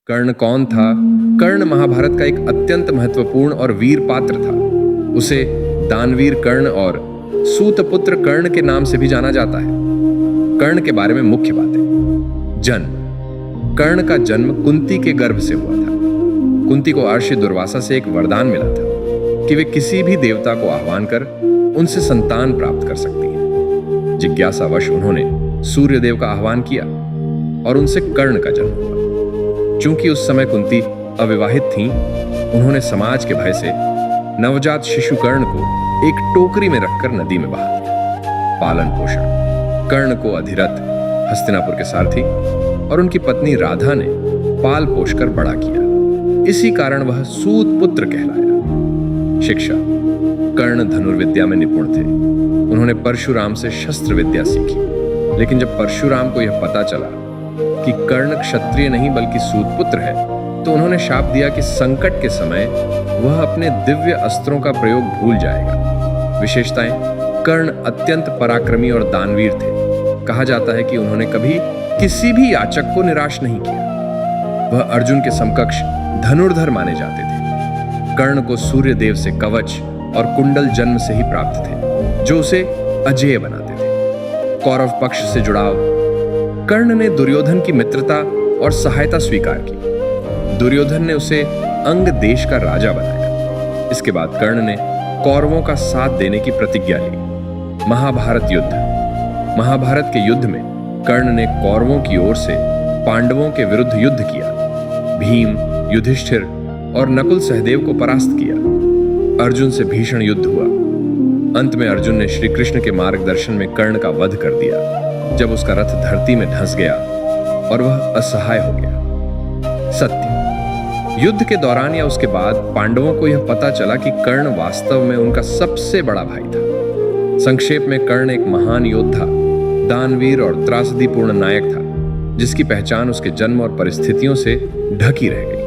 कर्ण कौन था? कर्ण महाभारत का एक अत्यंत महत्वपूर्ण और वीर पात्र था। उसे दानवीर कर्ण और सूतपुत्र कर्ण के नाम से भी जाना जाता है। कर्ण के बारे में मुख्य बातें। जन्म। कर्ण का जन्म कुंती के गर्भ से हुआ था। कुंती को अर्षि दुर्वासा से एक वरदान मिला था कि वे किसी भी देवता को आह्वान कर उनसे संतान प्राप्त कर सकती हैं। जिज्ञासावश उन्होंने सूर्यदेव का आह्वान किया और उनसे कर्ण का जन्म हुआ। चूंकि उस समय कुंती अविवाहित थीं, उन्होंने समाज के भय से नवजात शिशु कर्ण को एक टोकरी में रखकर नदी में बहा दिया। पालन पोषण। कर्ण को अधिरथ, हस्तिनापुर के सारथी और उनकी पत्नी राधा ने पाल पोषकर बड़ा किया। इसी कारण वह सूत पुत्र कहलाया। शिक्षा। कर्ण धनुर्विद्या में निपुण थे। उन्होंने परशुराम से शस्त्र विद्या सीखी। लेकिन जब परशुराम को यह पता चला कि कर्ण क्षत्रिय नहीं बल्कि सूतपुत्र है, तो उन्होंने शाप दिया कि संकट के समय वह अपने दिव्य अस्त्रों का प्रयोग भूल जाएगा। विशेषताएं। कर्ण अत्यंत पराक्रमी और दानवीर थे। कहा जाता है कि उन्होंने कभी किसी भी याचक को निराश नहीं किया। वह अर्जुन के समकक्ष धनुर्धर माने जाते थे। कर्ण को सूर्य देव से कवच और कुंडल जन्म से ही प्राप्त थे, जो उसे अजेय बनाते थे। कौरव पक्ष से जुड़ाव। कर्ण ने दुर्योधन की मित्रता और सहायता स्वीकार की। दुर्योधन ने उसे अंग देश का राजा बनाया। इसके बाद कर्ण ने कौरवों का साथ देने की प्रतिज्ञा ली। महाभारत युद्ध। महाभारत के युद्ध में कर्ण ने कौरवों की ओर से पांडवों के विरुद्ध युद्ध किया। भीम, युधिष्ठिर और नकुल सहदेव को परास्त किया। अर्जुन से भीषण युद्ध हुआ। अंत में अर्जुन ने श्री कृष्ण के मार्गदर्शन में कर्ण का वध कर दिया, जब उसका रथ धरती में धंस गया और वह असहाय हो गया। सत्य। युद्ध के दौरान या उसके बाद पांडवों को यह पता चला कि कर्ण वास्तव में उनका सबसे बड़ा भाई था। संक्षेप में कर्ण एक महान योद्धा, दानवीर और त्रासदीपूर्ण नायक था, जिसकी पहचान उसके जन्म और परिस्थितियों से ढकी रह गई।